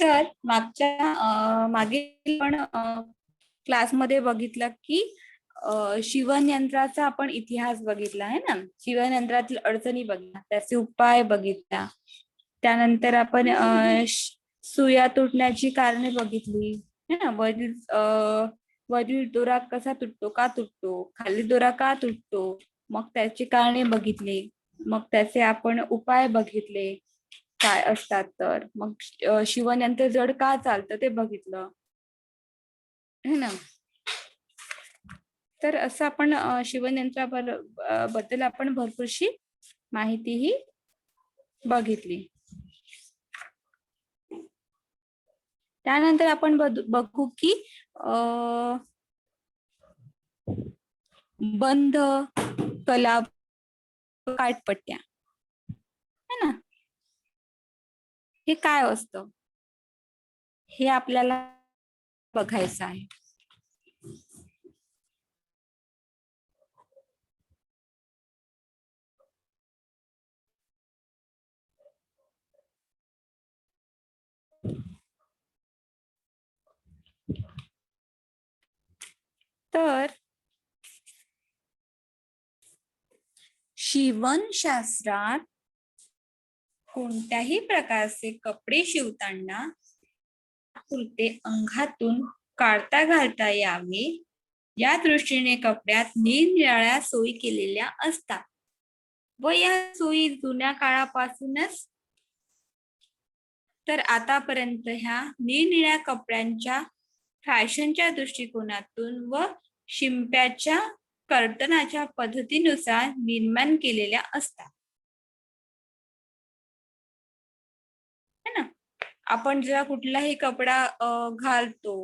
Sir मागील पण क्लासमध्ये बघितलं की शिवणयंत्राचा आपण इतिहास बघितला आहे ना. शिवणयंत्रातील अडचणी बघितल्या, त्याचे उपाय बघितल्या. त्यानंतर आपण सुया तुटण्याची कारणे बघितली है ना. वरील दोरा कसा तुटतो, का तुटतो, खाली दोरा का तुटतो, मग त्याची कारणे बघितली. मग त्याचे आपण उपाय बघितले काय असतात. तर मग शिवणयंत्र जड का चालतं ते बघितलं है ना. तर असं आपण शिवणयंत्राबद्दल आपण भरपूरशी माहितीही बघितली. त्यानंतर आपण बघू की बंध, कला, काटपट्ट्या है ना, हे काय असतं हे आपल्याला बघायचं आहे. तर शिवणशास्त्रात कोणत्याही प्रकारचे कपडे शिवताना ते अंगातून काढता घालता यावे या दृष्टीने कपड्यात निरनिराळ्या सोयी केलेल्या असतात व या सोयी जुन्या काळापासूनच तर आतापर्यंत ह्या निरनिराळ्या कपड्यांच्या फॅशनच्या दृष्टिकोनातून व शिंप्याच्या कर्तनाच्या पद्धतीनुसार निर्माण केलेल्या असतात है ना. आपण जेव्हा कुठलाही कपडा घालतो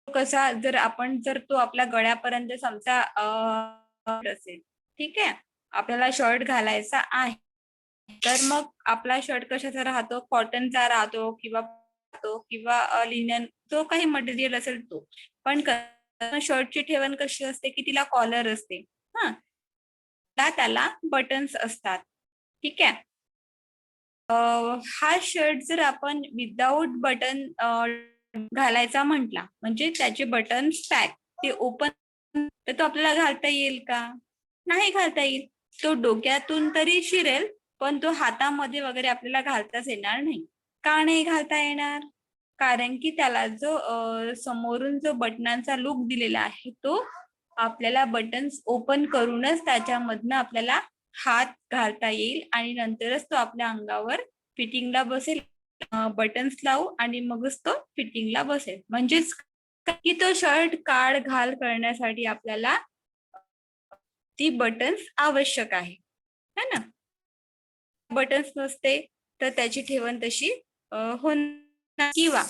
कसा, जर तो आपल्या गळ्यापर्यंत समजा असेल, ठीक आहे, आपल्याला शर्ट घालायचा आहे, तर मग आपला शर्ट कशाचा राहतो, कॉटनचा राहतो किंवा लिनन, जो काही मटेरियल असेल तो. पण शर्टची ठेवण कशी असते की तिला कॉलर असते, त्याला बटन्स असतात, ठीक आहे. हा शर्ट जर आपण विदाउट बटन घालायचा म्हटला, म्हणजे त्याचे बटन्स पॅक, ते ओपन, तर तो आपल्याला घालता येईल का? नाही घालता येईल. तो डोक्यातून तरी शिरेल, पण तो हातामध्ये वगैरे आपल्याला घालताच येणार नाही. का नाही घालता येणार? कारण की त्याला जो समोरून जो बटनांचा लुक दिलेला आहे तो आपल्याला बटन्स ओपन करूनच त्याच्यामधनं आपल्याला हात घालता येईल आणि नंतरच तो आपल्या अंगावर फिटिंगला बसेल. बटन्स लावू आणि मगच तो फिटिंगला बसेल. म्हणजेच की तो शर्ट काढ घाल करण्यासाठी आपल्याला ती बटन्स आवश्यक आहे है ना. बटन्स नसते तर त्याची ठेवण तशी होणार, किंवा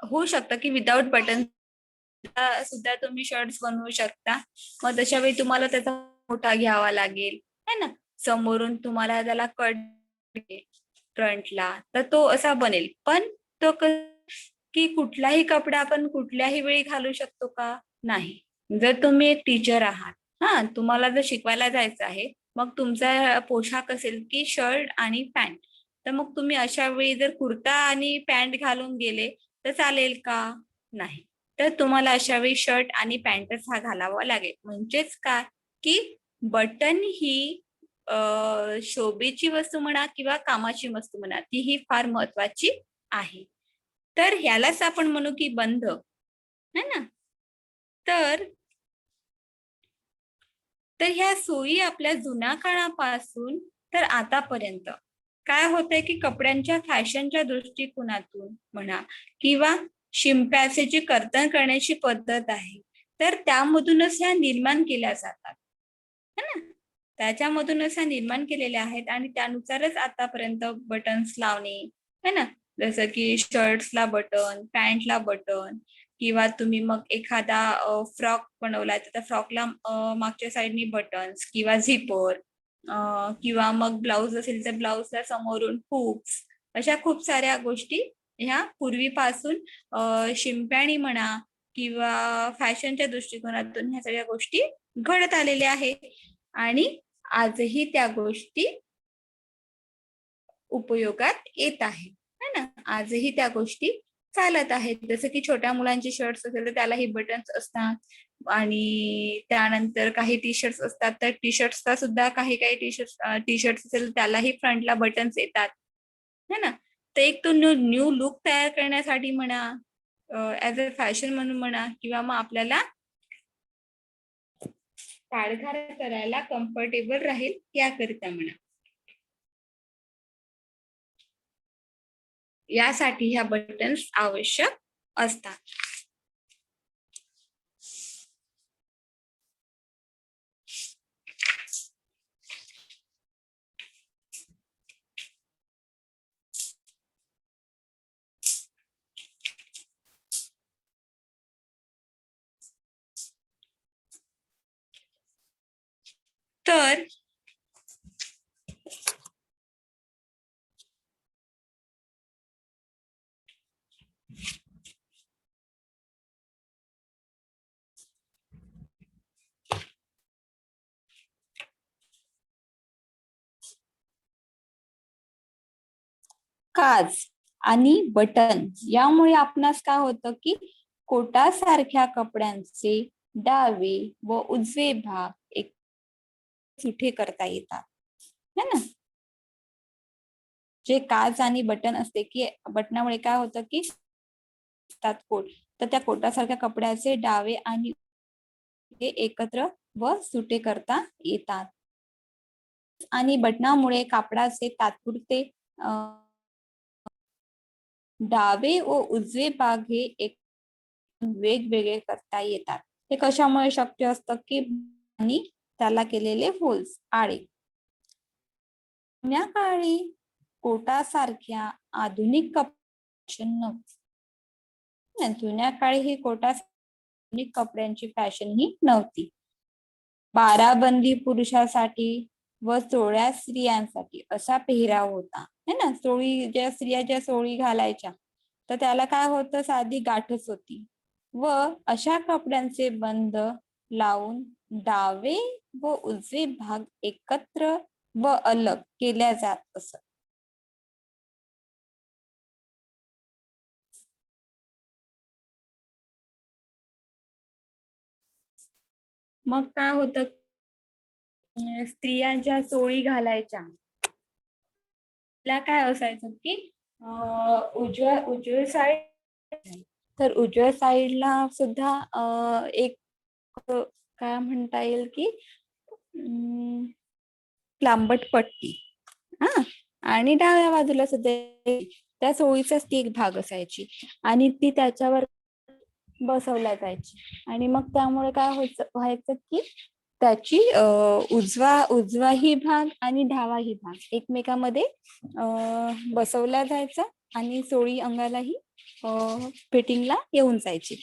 होऊ शकतं की विदाउट बटन सुद्धा तुम्ही शर्ट्स बनवू शकता. मग तशा वेळी तुम्हाला त्याचा मोठा घ्यावा लागेल है ना. समोरून तुम्हाला त्याला कट फ्रंटला, तर तो असा बनेल. पण तो की कुठलाही कपडा आपण कुठल्याही वेळी घालू शकतो का? नाही. जर तुम्ही एक टीचर आहात, तुम्हाला जर शिकवायला जायचं आहे, मग तुमचा पोशाख असेल की शर्ट आणि पॅन्ट, तर मग तुम्ही अशा वेळी जर कुर्ता आणि पॅन्ट घालून गेले तर चालेल का? नाही. तर तुम्हाला अशा वेळी शर्ट आणि पॅन्टच हा घालावा लागेल. म्हणजेच काय की बटन ही शोभेची वस्तू म्हणा किंवा कामाची वस्तू म्हणा, ती ही फार महत्वाची आहे. तर ह्यालाच आपण म्हणू की बंध है ना. तर ह्या सोयी आपल्या जुन्या काळापासून तर आतापर्यंत काय होतंय की कपड्यांच्या फॅशनच्या दृष्टिकोनातून म्हणा किंवा शिंप्याचे जे कर्तन करण्याची पद्धत आहे, तर त्यामधूनच ह्या निर्माण केल्या जातात है ना. त्याच्यामधूनच ह्या निर्माण केलेल्या आहेत आणि त्यानुसारच आतापर्यंत बटन्स लावणे है ना. जसं की शर्ट्सला बटन, पॅन्टला बटन, किंवा तुम्ही मग एखादा फ्रॉक बनवलाय तर त्या फ्रॉकला मागच्या साईडनी बटन्स किंवा झिपर, किंवा मग ब्लाउज असेल तर ब्लाउजला समोरून हुक्स, अशा खूप साऱ्या गोष्टी ह्या पूर्वीपासून शिंप्यानी म्हणा किंवा फॅशनच्या दृष्टिकोनातून ह्या सगळ्या गोष्टी घडत आलेल्या आहेत आणि आजही त्या गोष्टी उपयोगात येत आहेत है ना. आजही त्या गोष्टी चालत आहेत. जसं की छोट्या मुलांचे शर्ट्स असेल तर त्यालाही बटन्स असतात आणि त्यानंतर काही टी शर्ट्स असतात तर टी शर्ट्सचा सुद्धा काही काही टी शर्ट्स असेल त्यालाही फ्रंटला बटन्स येतात है ना. तर एक तो न्यू लुक तयार करण्यासाठी म्हणा, ऍज अ फॅशन म्हणून म्हणा, किंवा मग आपल्याला काढघाल करायला कम्फर्टेबल राहील याकरिता म्हणा, यासाठी ह्या बटन्स आवश्यक असतात. तर काज आणि बटन यामुळे आपणास काय होतं की कोटासारख्या कपड्यांचे डावे व उजवे भाग एक सुठे करता येतात है ना. जे काज आणि बटन असते की बटनामुळे काय होतं की कोट, तर त्या कोटासारख्या कपड्याचे डावे आणि ते एकत्र व सुटे करता येतात. आणि बटनामुळे कापडाचे तात्पुरते डावे व उजवे भाग हे एक वेगवेगळे करता येतात. हे कशामुळे शक्य असतं की आणि त्याला केलेले होल्स आळे. जुन्या काळी कोटासारख्या आधुनिक फॅशन नव्हती. जुन्या काळी ही आधुनिक कपड्यांची फॅशन ही नव्हती. बाराबंदी पुरुषासाठी व चोळ्या स्त्रियांसाठी असा पेहराव होता है ना. ज्या स्त्रिया चोळी घालायच्या तर त्याला काय होतं, साधी गाठच होती व अशा कपड्यांचे बंद लावून डावे व उजवे भाग एकत्र व अलग केल्या जात असत. मग काय होतं, स्त्रियांच्या चोळी घालायच्या काय असायचं की उजव्या साईड, तर उजव्या साईडला सुद्धा एक काय म्हणता येईल की लांबट पट्टी हा, आणि डाव्या बाजूला सुद्धा त्या चोळीचाच ती एक भाग असायची आणि ती त्याच्यावर बसवल्या जायची. आणि मग त्यामुळे काय व्हायचं की त्याची उजवा ही भाग आणि डावा ही भाग एकमेकांमध्ये बसवला जायचा आणि चोळी अंगालाही फिटिंगला येऊन जायची.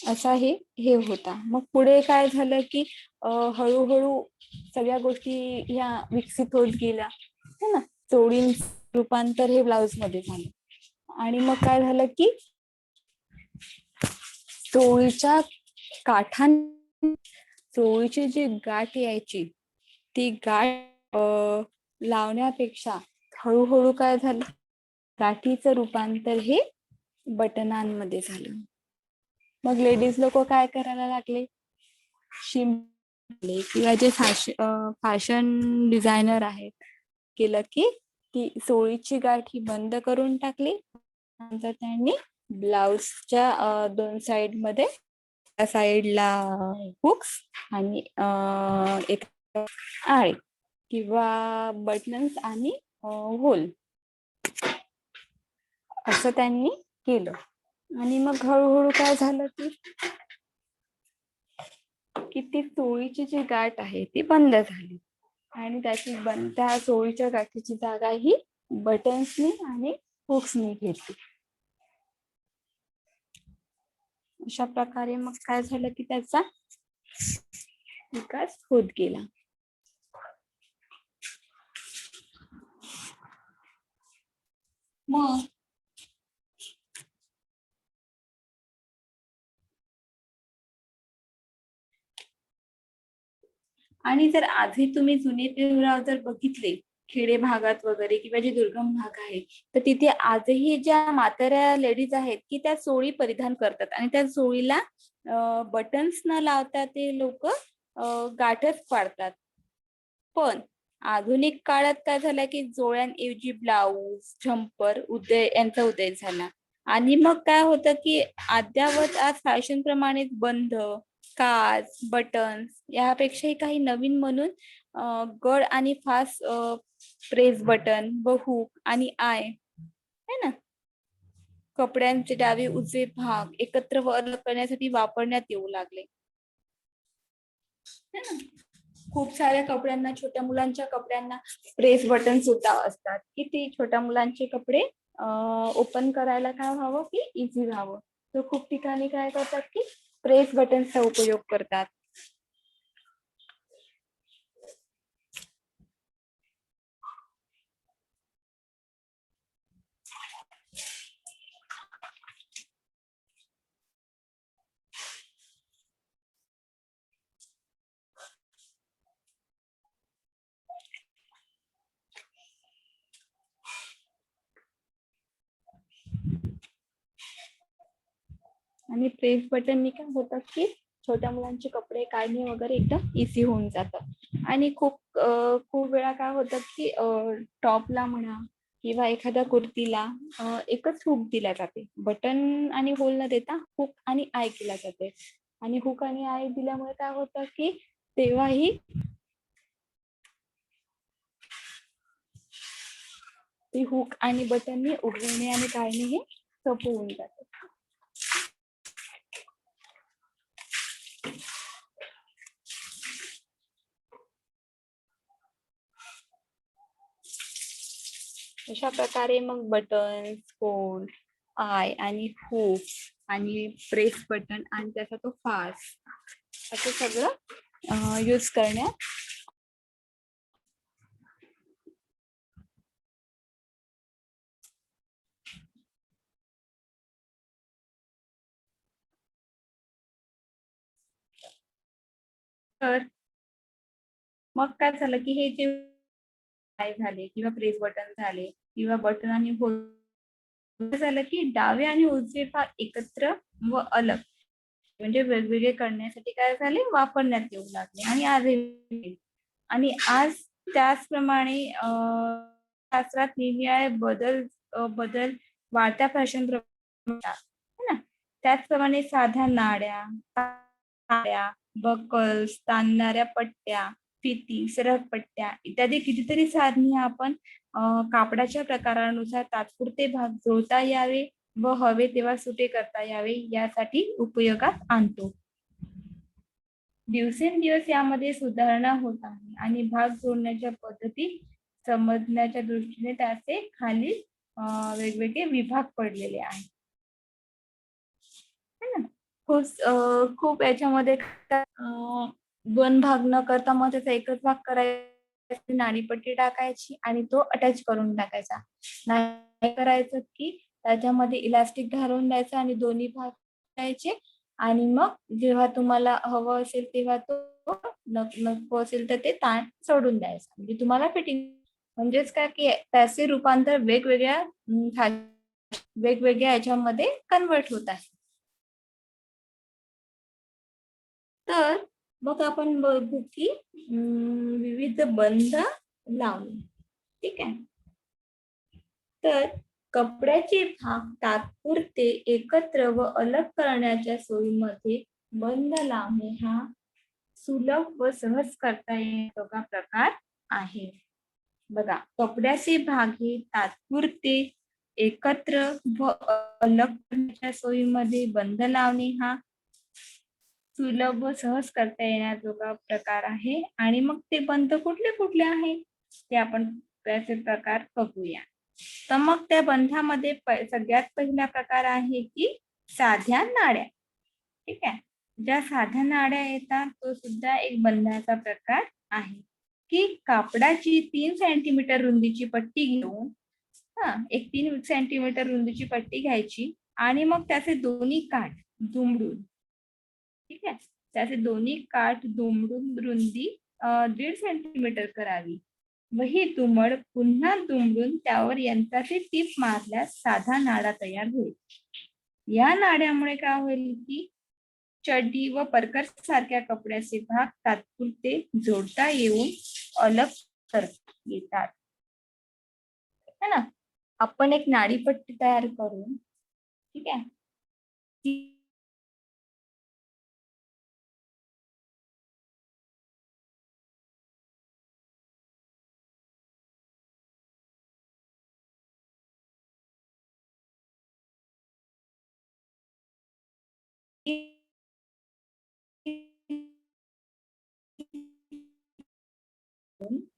असा हे होता. मग पुढे काय झालं की हळूहळू सगळ्या गोष्टी ह्या विकसित होत गेल्या है ना. चोळींचं रूपांतर हे ब्लाउज मध्ये झालं आणि मग काय झालं की चोळीच्या काठां चोळीची जी गाठ यायची ती गाठ लावण्यापेक्षा हळूहळू काय झालं, गाठीचं रूपांतर हे बटनांमध्ये झालं. मग लेडीज लोक काय करायला लागले, किंवा जे फॅशन डिझायनर आहेत केलं की ती चोळीची गाठ ही बंद करून टाकली. नंतर त्यांनी ब्लाउजच्या दोन साइड मध्ये त्या साइडला हुक्स आणि एक आळे किंवा बटन्स आणि होल असं त्यांनी केलं. आणि मग हळूहळू काय झालं की ती चोळीची जी गाठ आहे ती बंद झाली आणि त्या चोळीच्या गाठीची जागा ही बटन्सनी आणि हुक्सनी घेतली. अशा प्रकारे मग काय झालं की त्याचा विकास होत गेला. मग आणि जर आधी तुम्ही जुने पेहराव जर बघितले खेडे भागात वगैरे किंवा जे दुर्गम भाग आहे, तर तिथे आजही ज्या म्हाताऱ्या लेडीज आहेत, की त्या चोळी परिधान करतात आणि त्या चोळीला बटन्स न लावता ते लोकं गाठच पाडतात. पण आधुनिक काळात काय झालं, की जोड्यांऐवजी ब्लाउज, झंपर यांचा उदय झाला. आणि मग काय होतं, की अद्यावत आज फॅशन प्रमाणे बंद, काज, बटन्स यापेक्षाही काही नवीन म्हणून गड आणि फास्ट प्रेस बटन व हुक आणि आय है ना, कपड्यांचे डावे उजवे भाग एकत्र व अलग करण्यासाठी वापरण्यात येऊ लागले. है ना? खूप साऱ्या कपड्यांना, छोट्या मुलांच्या कपड्यांना प्रेस बटन सुद्धा असतात, की ते छोट्या मुलांचे कपडे ओपन करायला काय व्हावं, की इझी व्हावं. तर खूप ठिकाणी काय करतात, की प्रेस बटन्सचा उपयोग करतात. आणि प्रेस बटननी काय होतं, की छोट्या मुलांचे कपडे काढणे वगैरे एकदम इझी होऊन जातं. आणि खूप वेळा काय होतं, की टॉपला म्हणा किंवा एखाद्या कुर्तीला एकच हुक दिला जाते. बटन आणि होल न देता हुक आणि आय केला जाते. आणि हुक आणि आय दिल्यामुळे काय होतं, की तेव्हाही ती हुक आणि बटननी उघडणे आणि काढणे हे सोपं होऊन जातं. अशा प्रकारे मग बटन्स, होल, आय आणि हुक आणि प्रेस बटन आणि त्याचा तो फास्ट असं सगळं यूज करण्यात तर मग काय झालं, की हे जे आय झाले किंवा प्रेस बटन झाले किंवा बटन आणि होल झालं, की डावे आणि उजवे भाग एकत्र व अलग म्हणजे वेगवेगळे करण्यासाठी काय झाले, वापरण्यात येऊ लागले आणि आजही आणि आज त्याचप्रमाणे शास्त्रात निरनिराळे बदल वाढत्या फॅशन ना, त्याचप्रमाणे साध्या नाड्या, बकल्स, ताणणाऱ्या पट्ट्या, फिती, सरकपट्ट्या इत्यादी कितीतरी साधने आपण कापडाच्या प्रकारानुसार तात्पुरते भाग जोडता यावे व हवे तेव्हा सुटे करता यावे यासाठी उपयोगात आणतो. दिवसेंदिवस यामध्ये सुधारणा होत आहे आणि भाग जोडण्याच्या पद्धती समजण्याच्या दृष्टीने त्याचे खाली वेगवेगळे विभाग पडलेले आहेत. है ना? खूप याच्यामध्ये दोन भाग न करता मग त्याचा एकच भाग करायचा, नाडीपट्टी टाकायची आणि तो अटॅच करून टाकायचा. नाही करायचं, की त्याच्यामध्ये इलास्टिक घालून द्यायचं आणि दोन्ही भाग करायचे आणि मग जेव्हा तुम्हाला हवं असेल तेव्हा तो नको असेल तर ते ताण सोडून द्यायचा. म्हणजे तुम्हाला फिटिंग म्हणजेच काय, की त्याचे रूपांतर वेगवेगळ्या याच्यामध्ये कन्व्हर्ट होत आहे. तर मग आपण बघू, की विविध बंध लावणे. ठीक आहे. तर कपड्याचे भाग तात्पुरते एकत्र व अलग करण्याच्या सोयीमध्ये बंध लावणे हा सुलभ व सहज करता येणारा प्रकार आहे. बघा, कपड्याचे भाग हे तात्पुरते एकत्र व अलग करण्याच्या सोयीमध्ये बंध लावणे हा सुलभ व सहज करता येण्याजोगा प्रकार आहे. आणि मग ते बंध कुठले कुठले आहे ते आपण त्याचे प्रकार बघूया. तर मग त्या बंधामध्ये सगळ्यात पहिला प्रकार आहे, की साध्या नाड्या. ठीक आहे. ज्या साध्या नाड्या येतात तो सुद्धा एक बंधाचा प्रकार आहे, की कापडाची 3 सेंटीमीटर रुंदीची पट्टी घेऊन एक 3 सेंटीमीटर रुंदीची पट्टी घ्यायची आणि मग त्याचे दोन्ही काठ दुमडून, ठीक आहे. त्याचे दोन्ही काठ दुमडून रुंदी 1.5 सेंटीमीटर करावी. वही तुमड पुन्हा दुमडून त्यावर यंत्राचे टीप मारल्यास साधा नाडा तयार होईल. या नाड्यामुळे काय होईल की चड्डी व परकर सारख्या कपड्याचे भाग तात्पुरते जोडता येऊन अलग करता येतात. है ना. आपण एक नाडीपट्टी तयार करून, ठीक आहे, ती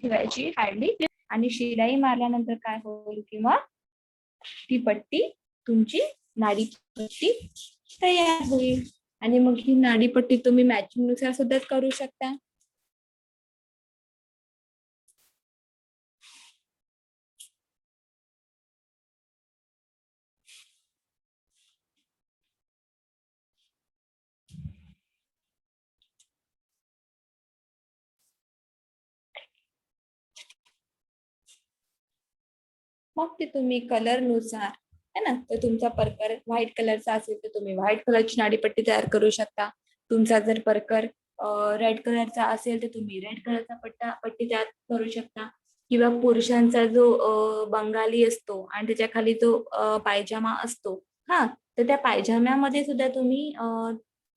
ठेवायची हार्डली आणि शिलाई मारल्यानंतर काय होईल किंवा ती पट्टी तुमची नाडीपट्टी तयार होईल. आणि मग ही नाडीपट्टी तुम्ही मॅचिंग नुसार सुद्धा करू शकता. मग ते तुम्ही कलर नुसार, है ना, तर तुमचा परकर व्हाईट कलरचा असेल तर तुम्ही व्हाईट कलरची नाडीपट्टी तयार करू शकता. तुमचा जर परकर रेड कलरचा असेल तर तुम्ही रेड कलरचा पट्टी तयार करू शकता. किंवा पुरुषांचा जो बंगाली असतो आणि त्याच्या खाली जो पायजामा असतो, हा, तर त्या पायजाम्यामध्ये सुद्धा तुम्ही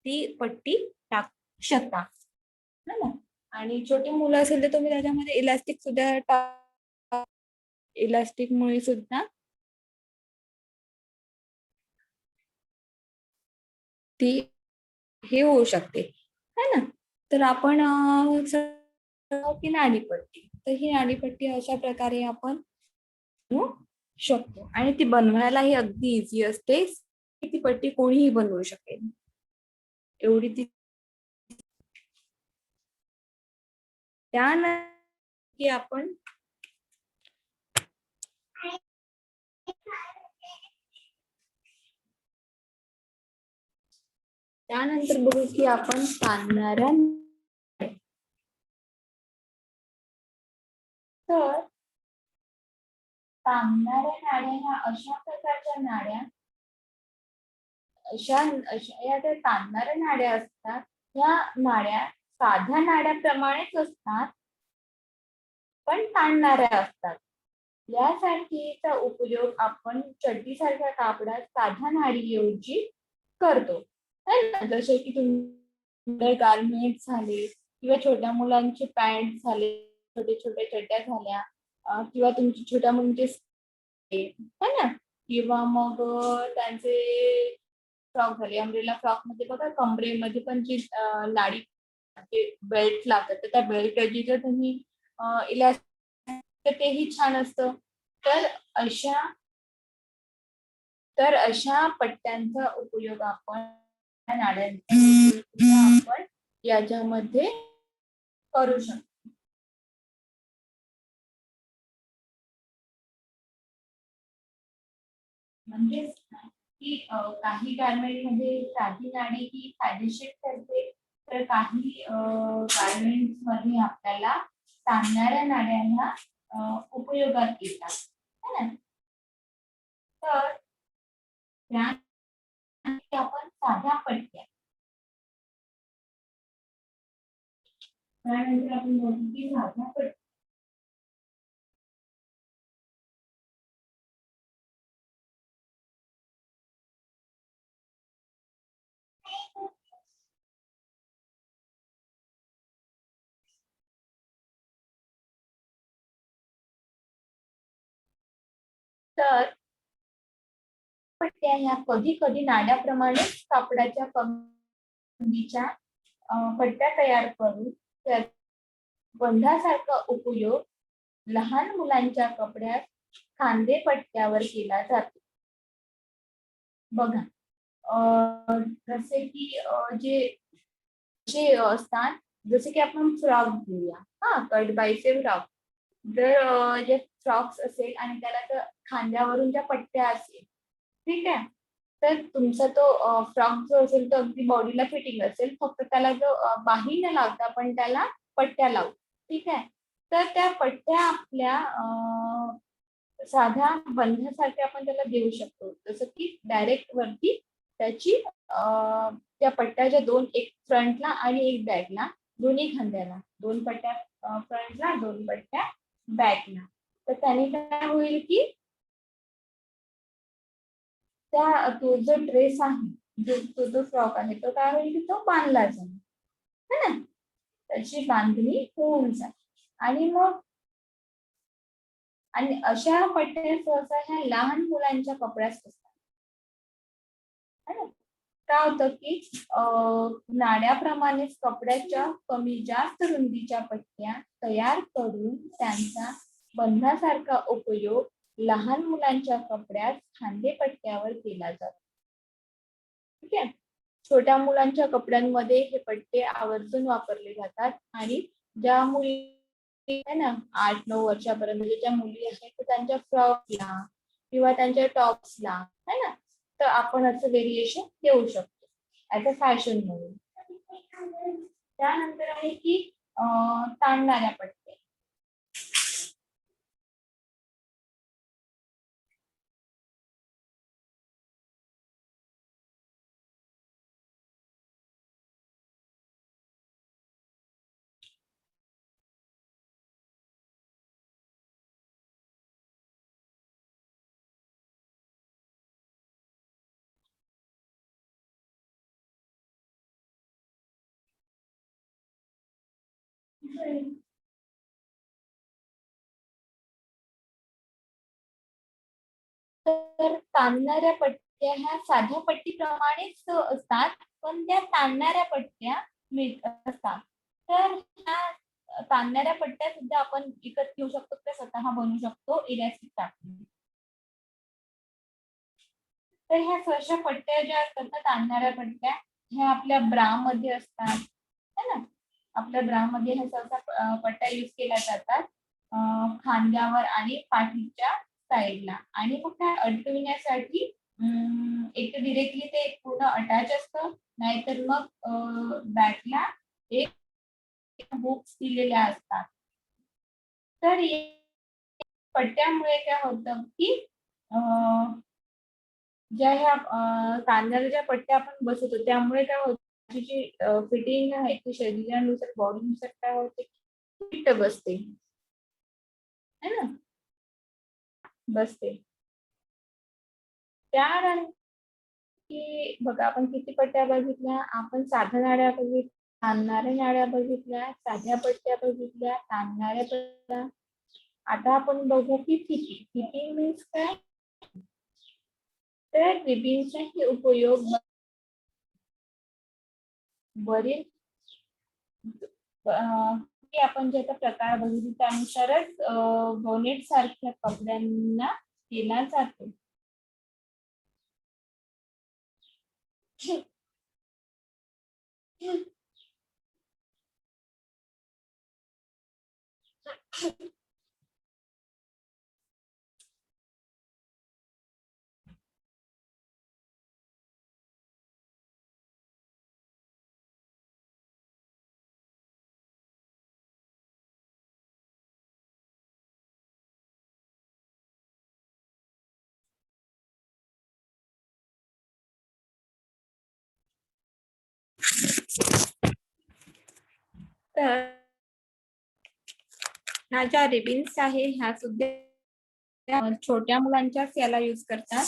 ती पट्टी टाकू शकता. है ना. आणि छोटी मुलं असेल तर तुम्ही त्याच्यामध्ये इलास्टिक सुद्धा इलास्टिक मुळे सुद्धा ती हे होऊ शकते, है ना. तर आपण की नाडीपट्टी, तर ही नाडीपट्टी अशा प्रकारे आपण बनवू शकतो आणि ती बनवायलाही अगदी इझी असते. ती पट्टी कोणीही बनवू शकेल एवढी ती. त्यानंतर की आपण त्यानंतर बघू की आपण ताणणाऱ्या, तर ताणणाऱ्या नाड्या ह्या अशा प्रकारच्या नाड्या, अशा अशा या त्या ताणणाऱ्या नाड्या असतात. या नाड्या साध्या नाड्याप्रमाणेच असतात पण ताणणाऱ्या असतात. यासाठीचा उपयोग आपण चड्डी सारख्या कापडात साध्या नाडीऐवजी करतो. है ना. जसे की तुम्ही गारमेंट झाले किंवा छोट्या मुलांचे पॅन्ट झाले, छोटे छोट्या चड्ड्या झाल्या, किंवा तुमची छोट्या मुलींचे है ना, किंवा मग त्यांचे फ्रॉक झाले. अम्ब्रेला फ्रॉक मध्ये बघा कमरेमध्ये पण जी नाडी बेल्ट लागतात, तर त्या बेल्ट ऐवजी जर तुम्ही इलास्टिक, तर तेही छान असतं. तर अशा अशा पट्ट्यांचा उपयोग आपण नाड्यांचा उपयोग सुद्धा आपण याच्यामध्ये करू शकतो. म्हणजे की काही गारमेंट मध्ये साधी नाडी ही फायदेशीर ठरते, तर काही गारमेंट्स मध्ये आपल्याला ताणणाऱ्या नाड्यांना उपयोगात येतात, है ना. तर त्या आपण साध्या पट्ट्या, त्यानंतर आपण बघू की साध्या पट्ट्या, तर पट्ट्या ह्या कधी कधी नाड्याप्रमाणे कापडाच्या पंक्तीच्या पट्ट्या तयार करून त्या बंधासारखा उपयोग लहान मुलांच्या कपड्यात खांदे पट्ट्यावर केला जातो. बघा, जसे की जे जे असतात, जसे की आपण फ्रॉक घेऊया, हा, कट बाईचे फ्रॉक. जर जे फ्रॉक्स असेल आणि त्याला जर खांद्यावरून ज्या पट्ट्या असेल, ठीक आहे, तर तुमचा तो फ्रॉक जो असेल तो अगदी बॉडीला फिटिंग असेल, फक्त त्याला जो बाही न लावता आपण त्याला पट्ट्या लावू, ठीक आहे. तर त्या पट्ट्या आपल्या साध्या बंधासारख्या आपण त्याला देऊ शकतो. जसं की डायरेक्ट वरती त्याची त्या पट्ट्याच्या दोन, एक फ्रंटला आणि एक बॅकला, दोन्ही खांद्याला 2 पट्ट्या फ्रंटला, 2 पट्ट्या बॅकला. तर त्याने काय होईल की त्या तो जो ड्रेस आहे, जो फ्रॉक आहे, तो काय होईल की तो बांधला जाईल, है ना? त्याची बांधणी होऊन जाईल. आणि अशा पट्ट्या सहसा ह्या लहान मुलांच्या कपड्यात असतात, है ना? काय होतं की नाड्याप्रमाणेच कपड्याच्या कमी जास्त रुंदीच्या पट्ट्या तयार करून त्यांचा बंधासारखा उपयोग लहान मुलांच्या कपड्यात खांदेपट्ट्यावर केला जातो. ठीक आहे. छोट्या मुलांच्या कपड्यांमध्ये हे पट्टे आवर्जून वापरले जातात आणि ज्या मुली आहे ना 8-9 वर्षापर्यंत ज्या मुली आहेत तर त्यांच्या फ्रॉकला किंवा त्यांच्या टॉप्सला है ना, तर आपण असं व्हेरिएशन देऊ शकतो ऍज अ फॅशन म्हणून. त्यानंतर आहे की ताणणाऱ्या पट्ट्या. तर ताणणाऱ्या पट्ट्या ह्या साध्या पट्टीप्रमाणेच असतात, पण त्या ताणणाऱ्या पट्ट्या असतात. तर ह्या ताणणाऱ्या पट्ट्या सुद्धा आपण विकत घेऊ शकतो, त्या स्वतः बनवू शकतो इलॅस्टिक टाकून. तर ह्या सहसा पट्ट्या ज्या असतात ना ताणणाऱ्या पट्ट्या, ह्या आपल्या ब्रा मध्ये असतात, है ना? आपल्या ब्रा मध्ये ह्या सहसा पट्ट्या यूज केल्या जातात खांद्यावर आणि पाठीच्या साईडला. आणि मग त्या अडकविण्यासाठी एक तर डिरेक्टली ते पूर्ण अटॅच असतं, नाहीतर मग बॅकला एक हुक्स दिलेल्या असतात. तर पट्ट्यामुळे काय होतं की ज्या ह्या तांदळाच्या ज्या पट्ट्या आपण बसवतो त्यामुळे काय होतं, त्याची जी फिटिंग आहे ती शरीरानुसार बॉडीनुसार काय होते फिट बसते, है ना? बसते. त्यानंतर की बघा आपण किती पट्ट्या बघितल्या, आपण साध्या नाड्या बघितल्या, ताणणाऱ्या नाड्या बघितल्या, साध्या पट्ट्या बघितल्या, ताणणाऱ्या पट्ट्या. आता आपण बघू की फिटिंग. फिटिंग मीन्स काय? तर रिबिनचाही उपयोग वरील की आपण जे आता प्रकार बघितले त्यानुसारच बोनेट सारख्या कपड्यांना केला जातो. तर ह्या ज्या रिबिन्स आहे ह्या सुद्धा छोट्या मुलांच्याच याला यूज करतात.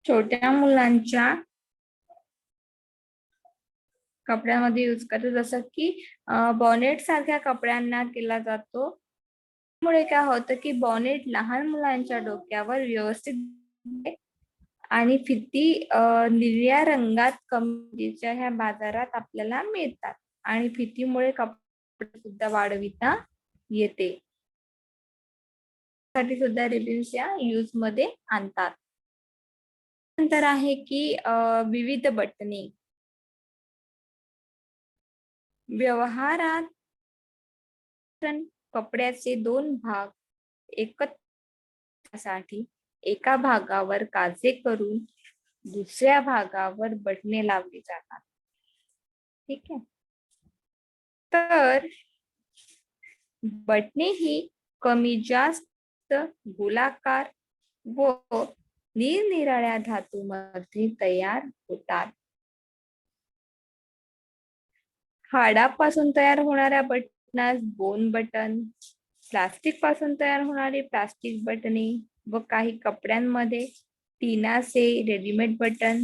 छोट्या मुलांच्या कपड्यामध्ये यूज करतो, जसं की बॉनेट सारख्या कपड्यांना केला जातो. त्यामुळे काय होतं की बॉनेट लहान मुलांच्या डोक्यावर व्यवस्थित आणि फिती निळ्या रंगात कमीच्या ह्या बाजारात आपल्याला मिळतात आणि फितीमुळे कपडे सुद्धा वाढविता येते. साठी सुद्धा रिबिन्स या यूज मध्ये आणतात. नंतर आहे की विविध बटणे. व्यवहारात कपड्याचे दोन भाग एकत्र एका भागावर काजे करून दुसऱ्या भागावर बटणे लावली जातात. ठीक आहे. तर बटणे ही कमी जास्त गोलाकार व निरनिराळ्या धातूमध्ये तयार होतात. हाडापासून तयार होणाऱ्या बटनास बोन बटन, प्लास्टिक पासून तयार होणारी प्लास्टिक बटणे व काही कपड्यांमध्ये टिनाचे रेडीमेड बटन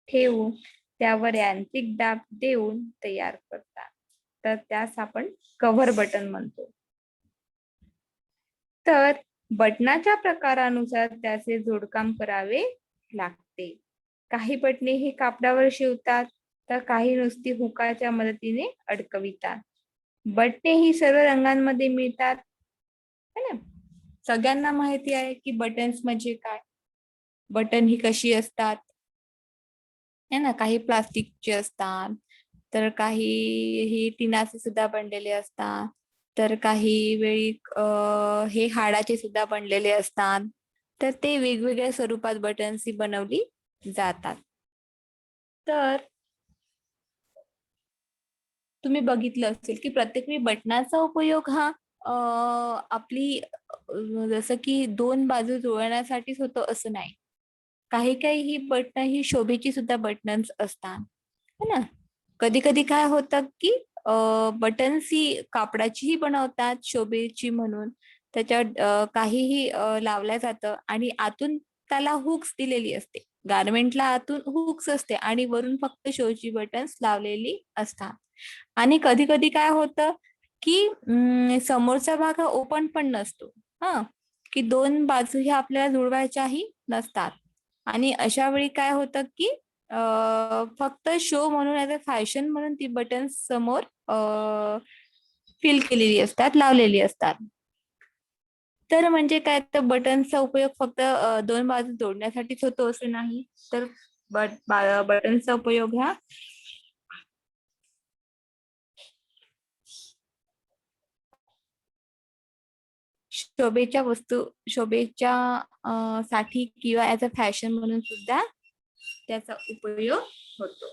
ठेवून त्यावर यांत्रिक दाब देऊन तयार करतात. तर त्यास आपण कव्हर बटन म्हणतो. तर बटनाच्या प्रकारानुसार त्याचे जोडकाम करावे लागते. काही बटणे ही कापडावर शिवतात, तर काही नुसती हुकाच्या मदतीने अडकवितात. बटणे ही सर्व रंगांमध्ये मिळतात, है ना. सगळ्यांना माहिती आहे की बटन्स म्हणजे काय. बटन ही कशी असतात, है ना. काही प्लास्टिकचे असतात, तर काही ही टिनाचे सुद्धा बनलेले असतात, तर काही वेळी हे हाडाचे सुद्धा बनलेले असतात. तर ते वेगवेगळ्या स्वरूपात बटन्स ही बनवली जातात. तर तुम्ही बघितलं असेल की प्रत्येक वेळी बटनाचा उपयोग हा आपली जसं की दोन बाजू जुळवण्यासाठीच होतो असं नाही. काही काही ही बटणं ही शोभेची सुद्धा बटन्स असतात, है ना. कधी कधी काय होतं की बटन्स ही कापडाचीही बनवतात शोभेची म्हणून. त्याच्यावर काहीही लावल्या जातं आणि आतून त्याला हुक्स दिलेली असते. गारमेंटला आतून हुक्स असते आणि वरून फक्त शोची बटन्स लावलेली असतात. आणि कधी कधी काय होतं की समोरचा भाग हा ओपन पण नसतो. हा, की दोन बाजू ह्या आपल्याला जुळवायच्याही नसतात. आणि अशा वेळी काय होतं की फक्त शो म्हणून ऍज अ फॅशन म्हणून ती बटन्स समोर फिल केलेली असतात, लावलेली असतात. तर म्हणजे काय, तर बटन्सचा उपयोग फक्त दोन बाजू जोडण्यासाठीच होतो असं नाही. तर बटन्सचा उपयोग हा शोभेच्या साठी किंवा ऍज अ फॅशन म्हणून सुद्धा त्याचा उपयोग होतो.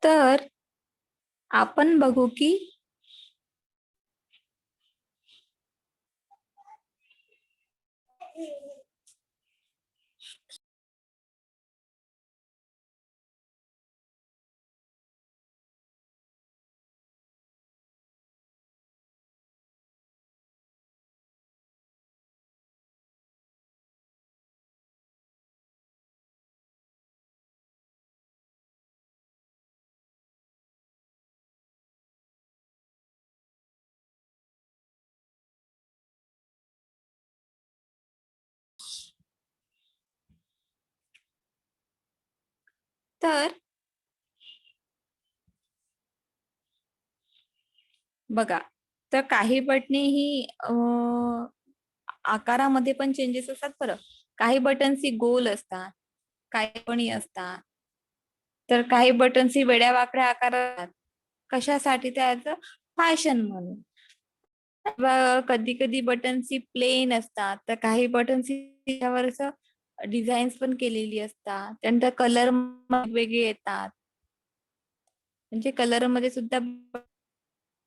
तर आपण बघू की तर बघा, तर काही बटणे ही आकारामध्ये पण चेंजेस असतात बरं. काही बटन्स ही गोल असतात, काही पण असतात, तर काही बटन्स ही वेड्या वाकड्या आकारात. कशासाठी, त्याचं फॅशन म्हणून. कधी कधी बटन्स ही प्लेन असतात, तर काही बटन्स त्यावर असं डिझाईन्स पण केलेली असतात. त्यानंतर कलर वेगवेगळे येतात, म्हणजे कलर मध्ये सुद्धा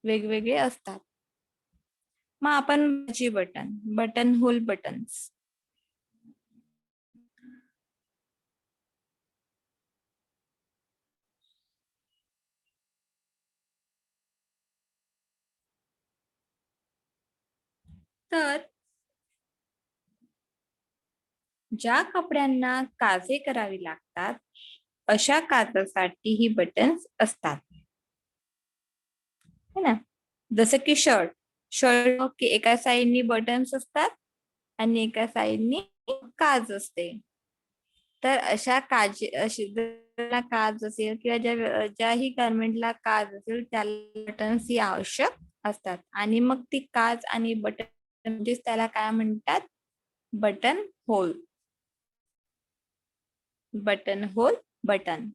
वेगवेगळे असतात. मग आपण बटन होल बटन्स. तर ज्या कपड्यांना काजे करावी लागतात अशा काचासाठी ही बटन्स असतात, है ना. जसं की शर्ट, एका साइडनी बटन्स असतात आणि एका साईडनी काज असते. तर अशा काज असेल किंवा ज्याही गारमेंटला काज असेल त्याला बटन्स ही आवश्यक असतात. आणि मग ती काज आणि बटन म्हणजेच त्याला काय म्हणतात? Button hole. Button hole button.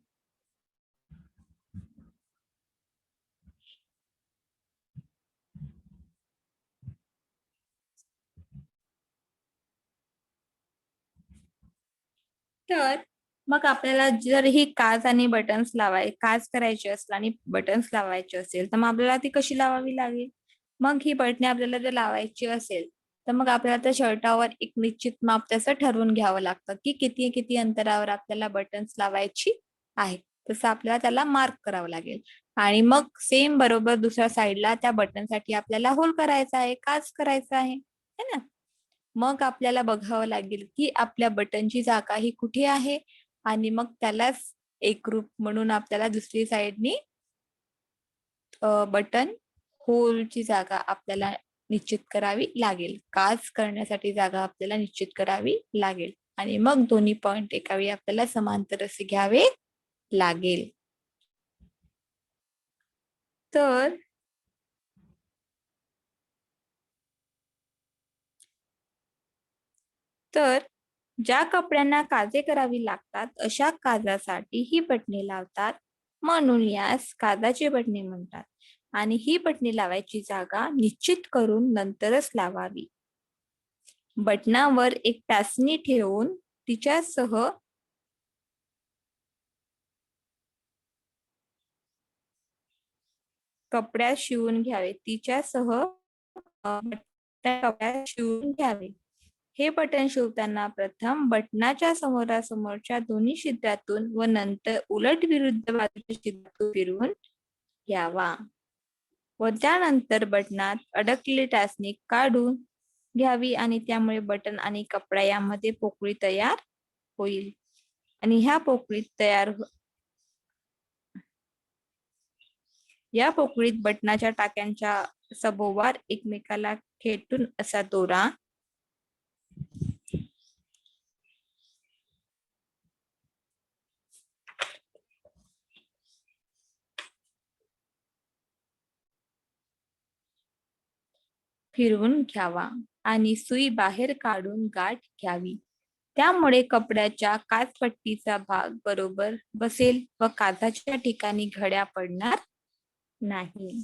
तर मग आपल्याला जर ही काज आणि बटन्स काज करायची असेल आणि बटन्स लावायचे असेल तर मग आपल्याला ती कशी लावावी लागेल? मग ही बटणे आपल्याला जर लावायची असेल तर मग आपल्याला त्या शर्टावर एक निश्चित माप त्याचं ठरवून घ्यावं लागतं की किती किती अंतरावर आपल्याला बटन्स लावायची आहे. तसं आपल्याला त्याला मार्क करावं लागेल. आणि मग सेम बरोबर दुसऱ्या साईडला त्या बटनसाठी आपल्याला होल करायचा आहे, काज करायचा आहे, है ना? मग आपल्याला बघावं लागेल की आपल्या बटनची जागा ही कुठे आहे आणि मग त्यालाच एकरूप म्हणून आपल्याला दुसरी साईडनी बटन होलची जागा आपल्याला निश्चित करावी लागेल. काज करण्यासाठी जागा आपल्याला निश्चित करावी लागेल आणि मग दोन्ही पॉइंट एका वेळी आपल्याला समांतर असे घ्यावे लागेल. तर ज्या कपड्यांना काजे करावी लागतात अशा काजासाठी ही बटणे लावतात, म्हणून यास काजाची बटणे म्हणतात. आणि ही बटणे लावायची जागा निश्चित करून नंतरच लावावी. बटनावर एक टाचणी ठेवून तिच्यासह कपड्यात शिवून घ्यावे. कपड्यात शिवून घ्यावे. हे बटन शिवताना प्रथम बटनाच्या समोरासमोरच्या दोन्ही छिद्रातून व नंतर उलट विरुद्ध बाजूच्या छिद्रातून फिरवून घ्यावा व त्यानंतर बटनात अडकलेली टाचणी काढून घ्यावी आणि त्यामुळे बटन आणि कपडा यामध्ये पोकळी तयार होईल. आणि या पोकळीत बटनाच्या टाक्यांच्या सभोवार एकमेकाला खेटून असा दोरा फिरवून घ्यावा आणि सुई बाहेर काढून गाठ घ्यावी. त्यामुळे कपड्याच्या काचपट्टीचा भाग बरोबर बसेल व काचाच्या ठिकाणी घड्या पडणार नाही.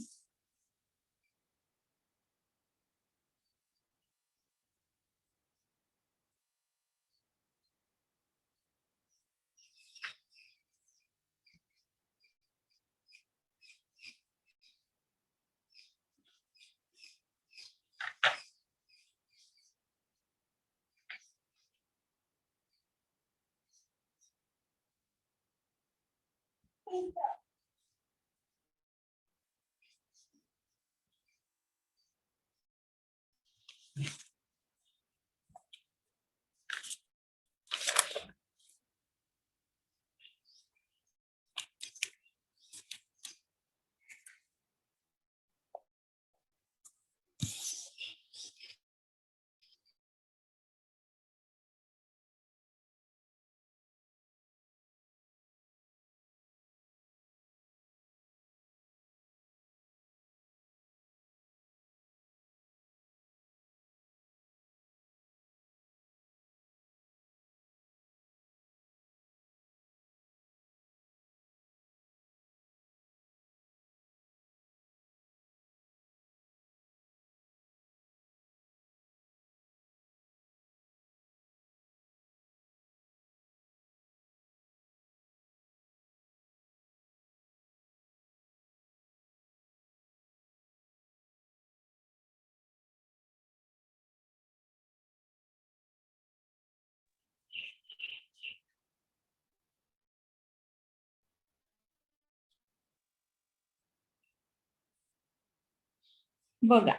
बघा,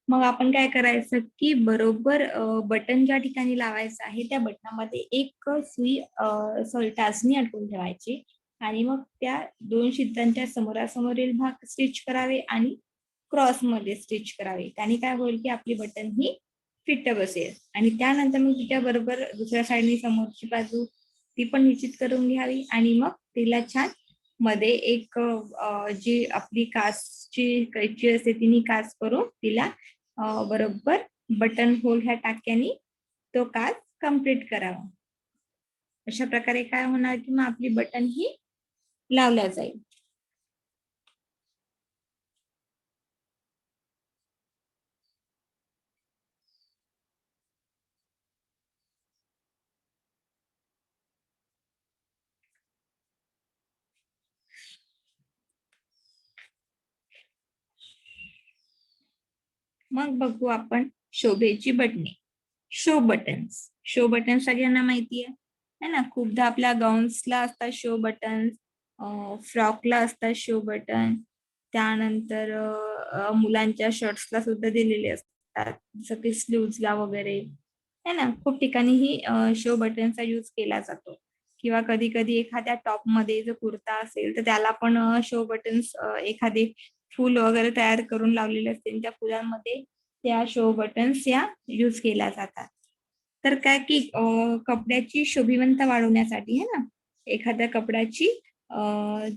मग आपण काय करायचं की बरोबर बटन ज्या ठिकाणी लावायचं आहे त्या बटनामध्ये एक सॉरी टाचणी अडकून ठेवायची आणि मग त्या दोन छिद्रांच्या समोरासमोरील भाग स्टिच करावे आणि क्रॉस मध्ये स्टिच करावे. त्याने काय होईल की आपली बटन ही फिट्ट बसेल. आणि त्यानंतर मग तिच्या बरोबर दुसऱ्या साईडनी समोरची बाजू ती पण निश्चित करून घ्यावी आणि मग तिला छान मध्ये एक जी आपली काचची कैची असते तिने काच करून तिला बरोबर बटन होल ह्या टाक्याने तो काच कम्प्लीट करावा. अशा प्रकारे काय होणार की मग आपली बटन ही लावल्या जाईल. मग बघू आपण शोभेची buttons. Show buttons. Show button सगळ्यांना माहिती आहे ना. खूपदा आपल्या गाऊन्सला असतात शो बटन, फ्रॉकला असतात शो बटन, त्यानंतर मुलांच्या शर्ट्सला सुद्धा दिलेले असतात, जसं की स्लीव्हजला वगैरे है ना. खूप ठिकाणी ही शो बटनचा यूज केला जातो. किंवा कधी कधी एखाद्या टॉप मध्ये जर कुर्ता असेल तर त्याला पण शो बटन्स एखादे फूल वगैरे तयार करून लावलेले असते, त्या फुलांमध्ये त्या शो बटन्स या यूज केल्या जातात. तर काय की कपड्याची शोभिवंत वाढवण्यासाठी है ना, एखाद्या कपड्याची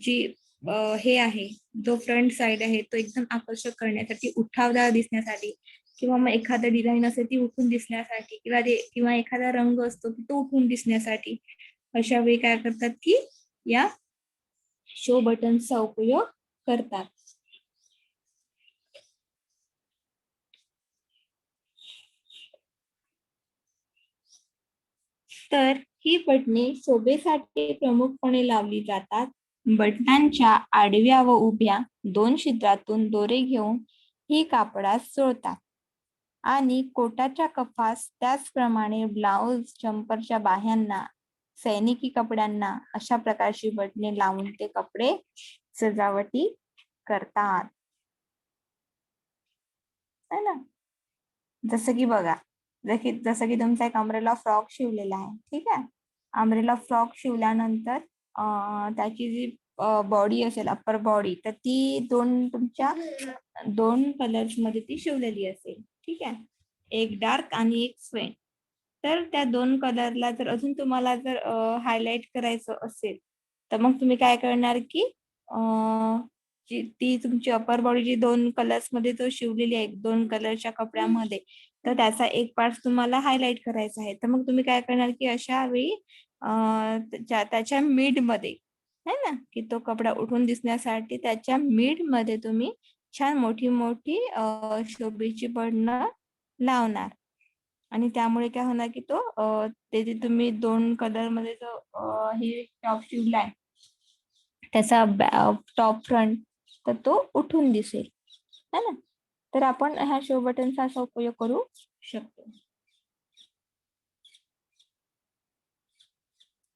जी हे आहे, जो फ्रंट साइड आहे तो एकदम आकर्षक करण्यासाठी, उठावदार दिसण्यासाठी, किंवा मग एखादा डिझाईन असेल ती उठून दिसण्यासाठी, किंवा एखादा रंग असतो की तो उठून दिसण्यासाठी, अशा वेळी काय करतात की या शो बटन्सचा उपयोग करतात. तर ही बटणे शोभेसाठी प्रमुखपणे लावली जातात. बटनांच्या आडव्या व उभ्या दोन छिद्रातून दोरे घेऊन ही कापडास जोडतात आणि कोटाच्या कफास, त्याचप्रमाणे ब्लाउज, जम्परच्या बाह्यांना, सैनिकी कपड्यांना अशा प्रकारची बटणे लावून ते कपडे सजावटी करतात. है ना. जसं की बघा, जसं की तुमचा एक अम्ब्रेला फ्रॉक शिवलेला आहे, ठीक आहे. अम्ब्रेला फ्रॉक शिवल्यानंतर त्याची जी बॉडी असेल, अप्पर बॉडी, तर ती दोन कलर्स मध्ये ती शिवलेली असेल, ठीक आहे. एक डार्क आणि एक स्वेन. तर त्या दोन कलरला जर अजून तुम्हाला जर हायलाइट करायचं असेल तर मग तुम्ही काय करणार की ती तुमची अपर बॉडी जी दोन कलर्स मध्ये तो शिवलेली आहे, दोन कलरच्या कपड्यामध्ये, तर त्याचा एक पार्ट तुम्हाला हायलाइट करायचा आहे. तर मग तुम्ही काय करणार की अशा वेळी त्याच्या मिड मध्ये है ना, की तो कपडा उठून दिसण्यासाठी त्याच्या मिड मध्ये तुम्ही छान मोठी मोठी शोभेची बटणं लावणार. आणि त्यामुळे काय होणार की तो ते तुम्ही दोन कलर मध्ये जो हे टॉप शिवलाय त्याचा टॉप फ्रंट, तर तो उठून दिसेल, है ना. तर आपण ह्या शो बटनचा असा उपयोग करू शकतो.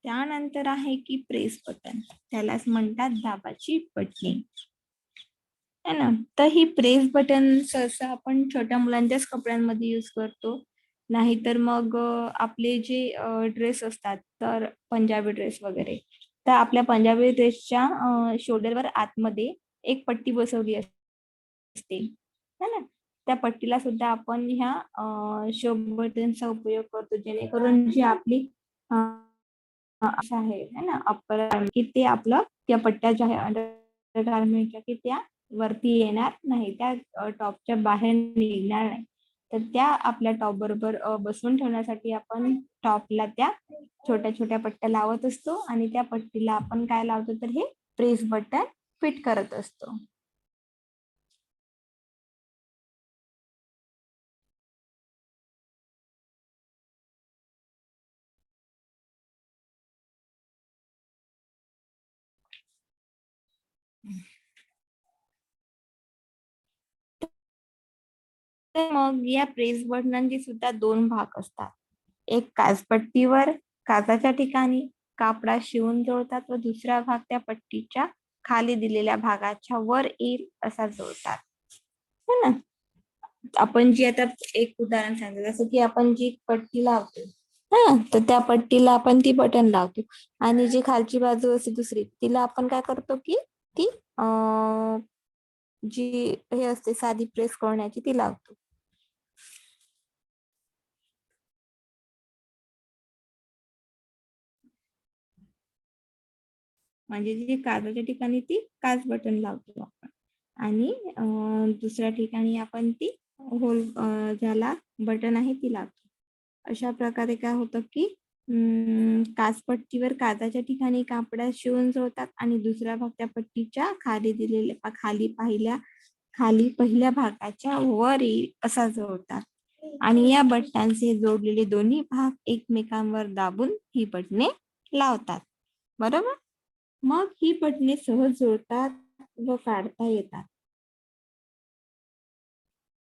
त्यानंतर आहे की प्रेस बटन, त्यालाच म्हणतात दाबाची बटणे, है ना. तर ही प्रेस बटन सहसा आपण छोट्या मुलांच्याच कपड्यांमध्ये यूज करतो. नाहीतर मग आपले जे ड्रेस असतात, तर पंजाबी ड्रेस वगैरे, तर आपल्या पंजाबी ड्रेसच्या शोल्डरवर आतमध्ये एक पट्टी बसवली असते, है ना. त्या पट्टीला सुद्धा आपण ह्या शो बटनचा उपयोग करतो, जेणेकरून जी आपली असं आहे है ना, अप्पर की ते आपलं त्या पट्ट्या ज्या आहे अंडर गार्मेंटच्या की त्या वरती येणार नाही, त्या टॉपच्या बाहेर निघणार नाही. तर त्या आपल्या टॉप बरोबर बसवून ठेवण्यासाठी आपण टॉपला त्या छोट्या छोट्या पट्ट्या लावत असतो आणि त्या पट्टीला आपण काय लावतो, तर हे प्रेस बटन फिट करत असतो. तर मग या प्रेस बटनांचे सुद्धा दोन भाग असतात. एक काचपट्टीवर काचाच्या ठिकाणी कापडा शिवून जोडतात व दुसरा भाग त्या पट्टीच्या खाली दिलेल्या भागाच्या वर येईल असा जोडतात, है ना. आपण जी आता एक उदाहरण सांगतो, जसं की आपण जी पट्टी लावतो, हा, तर त्या पट्टीला आपण ती बटन लावतो आणि जी खालची बाजू असते दुसरी, तिला आपण काय करतो की ती जी हे असते साधी प्रेस करण्याची ती लावतो. म्हणजे जे काजाच्या ठिकाणी ती काज बटन लावतो आपण आणि दुसऱ्या ठिकाणी आपण ती होल ज्याला बटन आहे ती लावतो. अशा प्रकारे काय होतं की काचपट्टीवर काचाच्या ठिकाणी कापड्या शिवून जोडतात आणि दुसऱ्या भाग त्या पट्टीच्या खाली पहिल्या भागाच्या वर येईल असा जोडतात आणि या बटनांचे जोडलेले दोन्ही भाग एकमेकांवर दाबून ही बटणे लावतात. बरोबर. मग ही बटणे सहज जोडतात व काढता येतात.